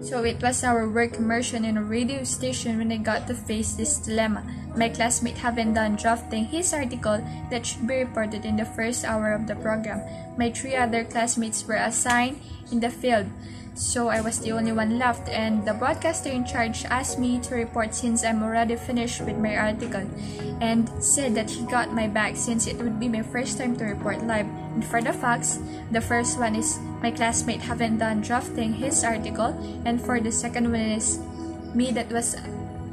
So it was our work immersion in a radio station when I got to face this dilemma. My classmate haven't done drafting his article that should be reported in the first hour of the program. My 3 other classmates were assigned in the field, so I was the only one left, and the broadcaster in charge asked me to report since I'm already finished with my article, and said that he got my back since it would be my first time to report live. And for the facts, the first one is my classmate haven't done drafting his article, and for the second one is me that was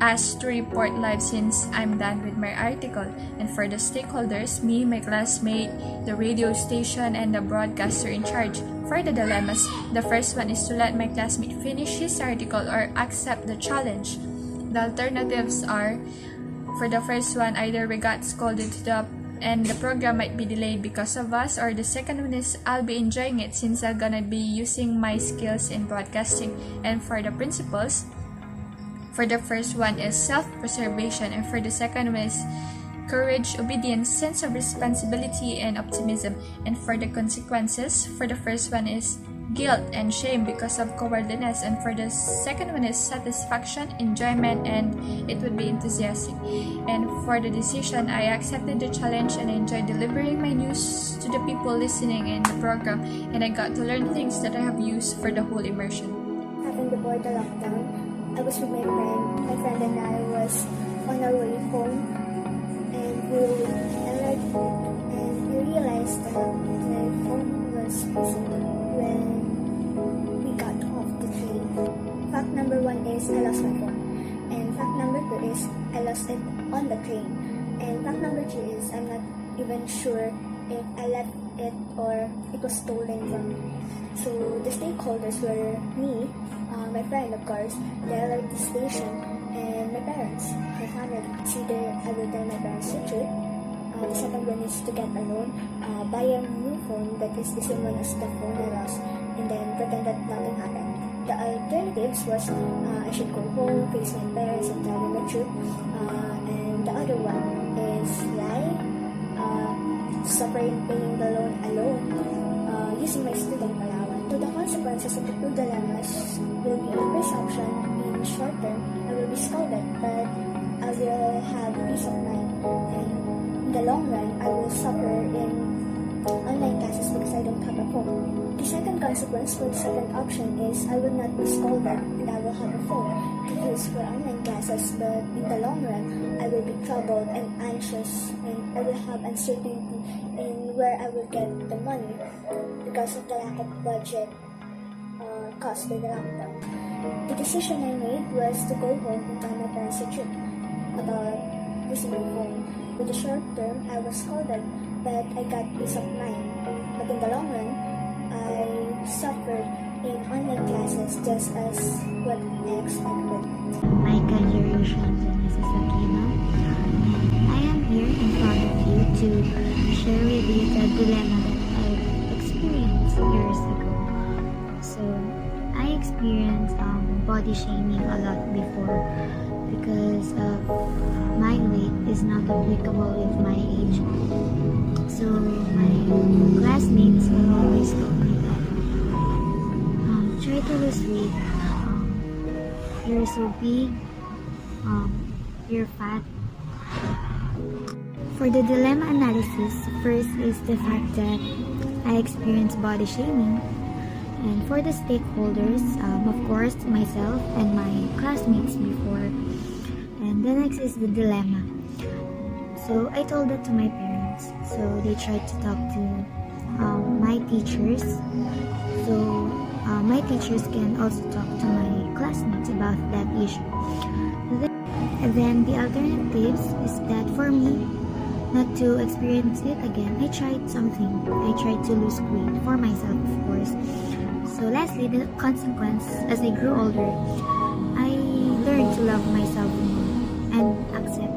asked to report live since I'm done with my article. And for the stakeholders, me, my classmate, the radio station, and the broadcaster in charge. For the dilemmas, the first one is to let my classmate finish his article or accept the challenge. The alternatives are, for the first one, either we got scolded and the program might be delayed because of us, or the second one is I'll be enjoying it since I'm gonna be using my skills in broadcasting. And for the principles, for the first one is self-preservation, and for the second one is courage, obedience, sense of responsibility, and optimism. And for the consequences, for the first one is guilt and shame because of cowardliness, and for the second one is satisfaction, enjoyment, and it would be enthusiastic. And for the decision, I accepted the challenge and I enjoyed delivering my news to the people listening in the program, and I got to learn things that I have used for the whole immersion. Having before the lockdown, I was with my friend. My friend and I was on our way home, and we arrived and we realized that my phone was missing when we got off the train. Fact number 1 is I lost my phone, and fact number 2 is I lost it on the train, and fact number 3 is I'm not even sure if I left it or it was stolen from me. So the stakeholders were me, my friend, of course, the LRT station, and my parents, my family. It's either I will tell my parents the truth. The second one is to get a loan, buy a new phone that is the same one as the phone I lost, and then pretend that nothing happened. The alternatives was I should go home, face my parents, and tell them the truth. And the other one is lie, suffering paying the loan alone, using my student allowance. So the consequences of the two dilemmas will be in presumption, in short term, I will be scolded, but I will have peace of mind. And in the long run, I will suffer in online classes because I don't have a phone. The second consequence for the second option is I will not be scolded and I will have a phone to use for online classes, but in the long run, I will be troubled and anxious, and I will have uncertainty in where I will get the money because of the lack of budget caused by the lockdown. The decision I made was to go home and tell my parents the truth about using my phone. For the short term, I was scolded, but I got peace of mind. But in the long run, I suffered in online classes just as what I expected. My graduation is Sakina, and I am here in front of you to share with you the dilemma that I experienced years ago. So I experienced body shaming a lot before because my weight is not applicable with my age. So my classmates will always tell me that try to lose weight. You're so big. You're fat. For the dilemma analysis, first is the fact that I experienced body shaming. And for the stakeholders, of course, myself and my classmates before. And the next is the dilemma. So I told that to my parents. So they tried to talk to my teachers. So my teachers can also talk to my classmates about that issue. Then the alternatives is that for me, not to experience it again, I tried something. I tried to lose weight for myself, of course. So lastly, the consequence, as I grew older, I learned to love myself more and accept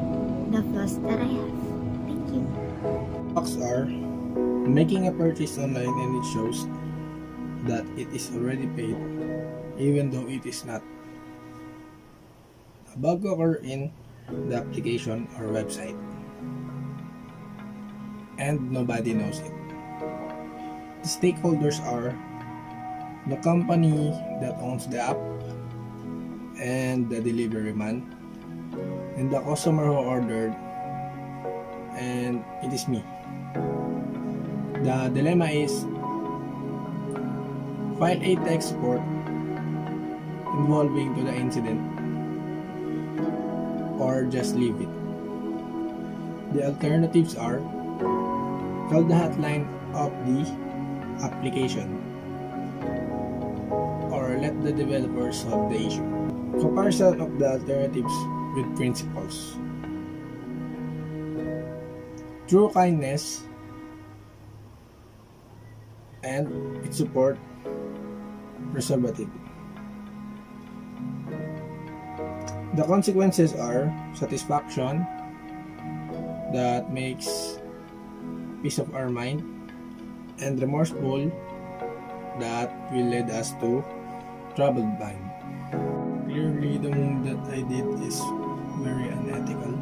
the flaws that I have. Thank you. Facts are making a purchase online and it shows that it is already paid even though it is not. A bug occur in the application or website and nobody knows it. The stakeholders are the company that owns the app, and the delivery man, and the customer who ordered, and it is me. The dilemma is file a tech support involving to the incident or just leave it. The alternatives are call the hotline of the application or let the developer solve the issue. Comparison of the alternatives with principles. True kindness and its support preservative. The consequences are satisfaction that makes peace of our mind, and remorseful that will lead us to troubled mind. Clearly, the move that I did is very unethical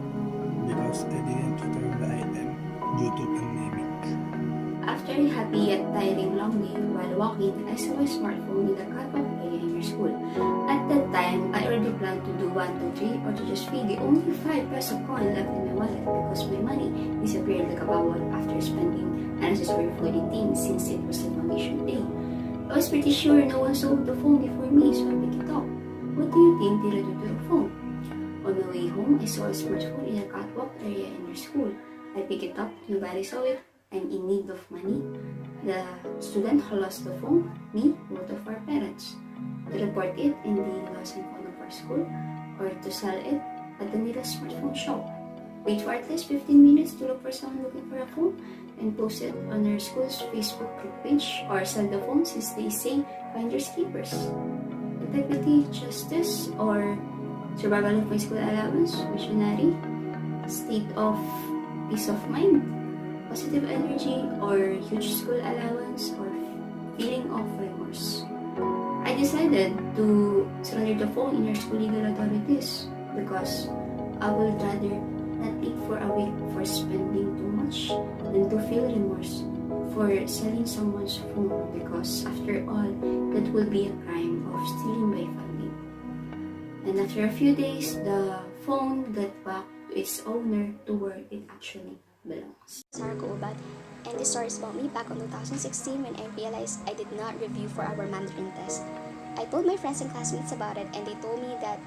because I didn't return the item due to pandemic. After a happy yet tiring long day while walking, I saw my smartphone in the cut-off area in your school. At that time, I already planned to do 1, 2, 3 or to just feed the only 5 peso coin left in my wallet because my money disappeared like a bubble after spending unnecessary food eating since it was the foundation day. I was pretty sure no one saw the phone before me, so I picked it up. What do you think did I do to the phone? On my way home, I saw a smartphone in a catwalk area in your school. I picked it up, nobody saw it. I'm in need of money. The student who lost the phone, me, both of our parents. To report it in the lost and found of our school or to sell it at the nearest smartphone shop. Wait for at least 15 minutes to look for someone looking for a phone and post it on our school's Facebook group page or sell the phone since they say finders keepers. Integrity, justice, or survival of my school allowance, missionary, state of peace of mind, positive energy, or huge school allowance, or feeling of remorse. I decided to surrender the phone in your school legal authorities because I would rather not eat for a week for spending too much than to feel remorse for selling someone's phone because after all, that will be a crime of stealing by funding. And after a few days, the phone got back to its owner to where it actually belongs. Sarah Guobat, and this story is about me back in 2016 when I realized I did not review for our Mandarin test. I told my friends and classmates about it and they told me that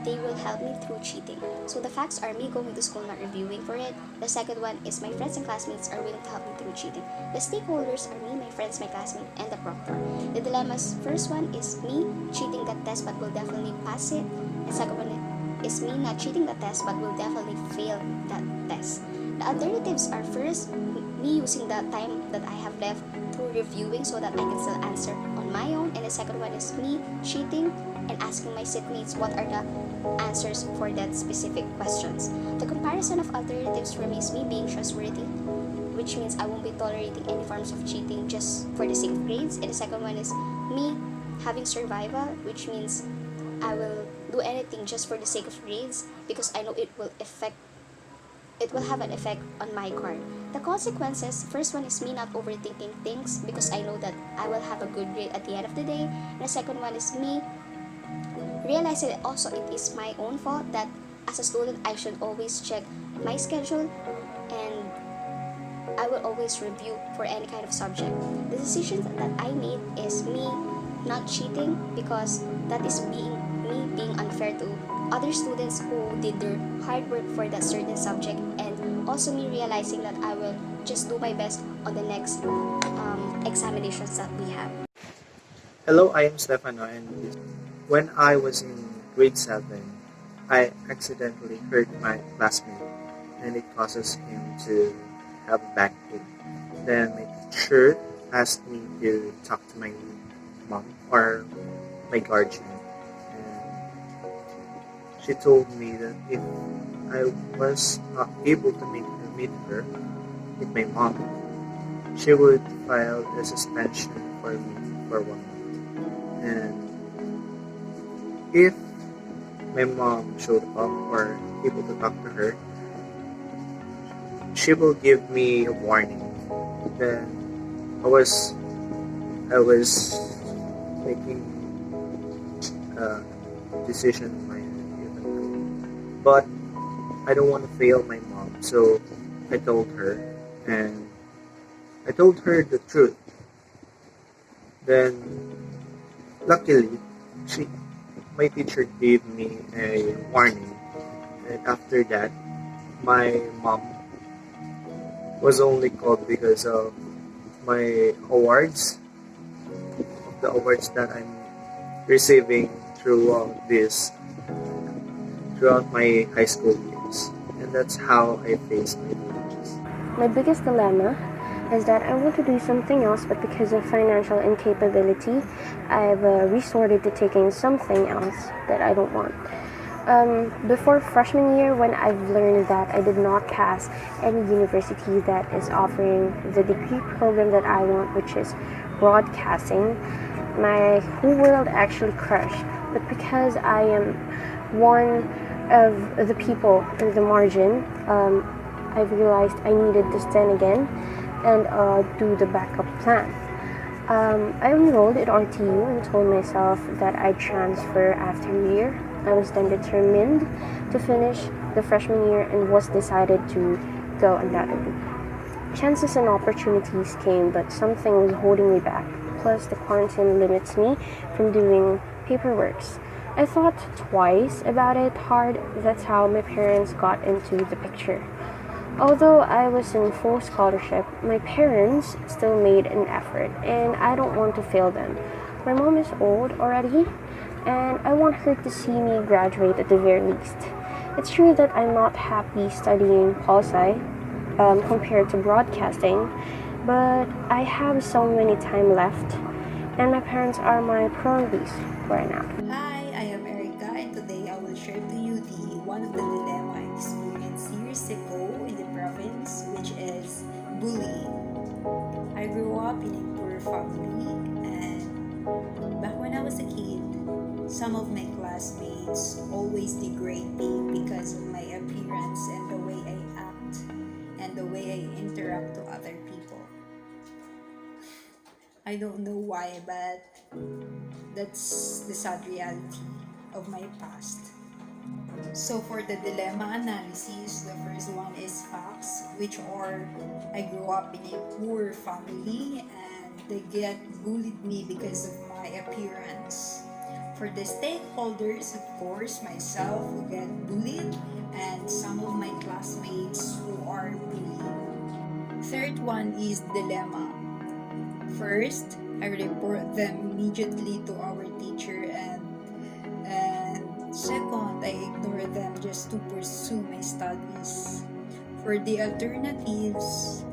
they will help me through cheating. So the facts are me going to school not reviewing for it. The second one is my friends and classmates are willing to help me through cheating. The stakeholders are me, my friends, my classmate, and the proctor. The dilemmas, first one is me cheating that test but will definitely pass it. The second one is me not cheating the test but will definitely fail that test. The alternatives are first, me using the time that I have left through reviewing so that I can still answer on my own. And the second one is me cheating and asking my seatmates what are the answers for that specific questions. The comparison of alternatives for me is me being trustworthy, which means I won't be tolerating any forms of cheating just for the sake of grades. And the second one is me having survival, which means I will do anything just for the sake of grades because I know it will have an effect on my card. The consequences, first one is me not overthinking things because I know that I will have a good grade at the end of the day. And the second one is me realizing that also it is my own fault that as a student I should always check my schedule and I will always review for any kind of subject. The decision that I made is me not cheating because that is me being unfair to other students who did their hard work for that certain subject, and also me realizing that I will just do my best on the next examinations that we have. Hello, I am Stefano, and when I was in grade 7, I accidentally hurt my classmate and it causes him to have back pain. Then my teacher asked me to talk to my mom or my guardian. She told me that if I was not able to meet her with my mom, she would file a suspension for me for 1 month. And if my mom showed up or able to talk to her, she will give me a warning. Then I was making decision of mine even now. But I don't want to fail my mom, so I told her, and I told her the truth. Then, luckily, my teacher gave me a warning, and after that, my mom was only called because of my awards, the awards that I'm receiving throughout my high school years, and that's how I face my challenges. My biggest dilemma is that I want to do something else, but because of financial incapability, I've resorted to taking something else that I don't want. Before freshman year, when I've learned that I did not pass any university that is offering the degree program that I want, which is broadcasting, my whole world actually crushed. But because I am one of the people in the margin, I realized I needed to stand again and do the backup plan. I enrolled at RTU and told myself that I'd transfer after a year. I was then determined to finish the freshman year and was decided to go undoubtedly. Chances and opportunities came, but something was holding me back. Plus, the quarantine limits me from doing paperworks. I thought twice about it hard. That's how my parents got into the picture. Although I was in full scholarship, my parents still made an effort, and I don't want to fail them. My mom is old already, and I want her to see me graduate at the very least. It's true that I'm not happy studying poli-sci compared to broadcasting, but I have so many time left, and my parents are my priorities right now. Hi, I am Erica, and today I will share to you one of the dilemma I experienced years ago in the province, which is bullying. I grew up in a poor family, and back when I was a kid, some of my classmates always degrade me because of my appearance and the way I act and the way I interact to other people. I don't know why, but that's the sad reality of my past. So for the dilemma analysis, the first one is facts, which are I grew up in a poor family and they get bullied me because of my appearance. For the stakeholders, of course, myself who get bullied and some of my classmates who are bullied. Third one is dilemma. First, I report them immediately to our teacher, and second, I ignore them just to pursue my studies. For the alternatives,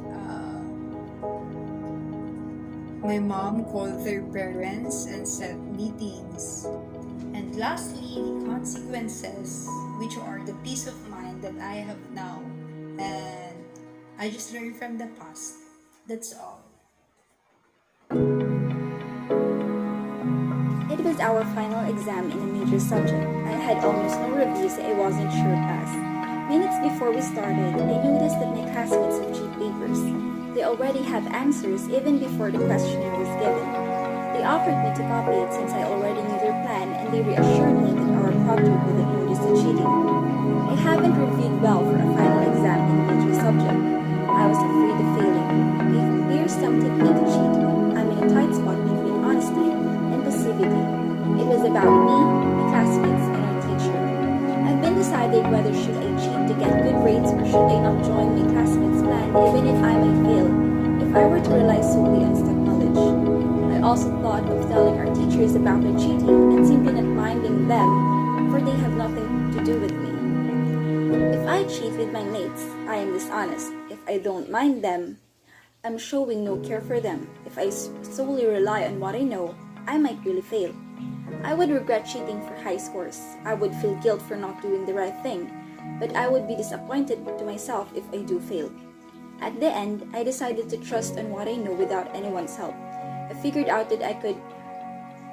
my mom called their parents and set meetings. And lastly, the consequences, which are the peace of mind that I have now. And I just learned from the past. That's all. It was our final exam in a major subject. I had almost no reviews I wasn't sure passed. Minutes before we started, I noticed that my classmates have cheat papers. They already have answers even before the questionnaire was given. They offered me to copy it since I already knew their plan, and they reassured me that our proctor wouldn't notice the cheating. I haven't reviewed well for a final exam in a major subject. I was afraid of failing. If peers tempted me to cheat, I'm in a tight spot between honesty and passivity. It was about me, my classmates, and our teacher. I've been deciding whether should I cheat to get good grades or should I not join my classmates' plan even if I might fail, if I were to rely solely on stock knowledge. I also thought of telling our teachers about my cheating and simply not minding them, for they have nothing to do with me. If I cheat with my mates, I am dishonest. If I don't mind them, I'm showing no care for them. If I solely rely on what I know, I might really fail. I would regret cheating for high scores. I would feel guilt for not doing the right thing, but I would be disappointed to myself if I do fail. At the end, I decided to trust on what I know without anyone's help. I figured out that I could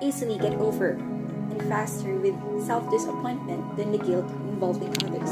easily get over and faster with self-disappointment than the guilt involving others.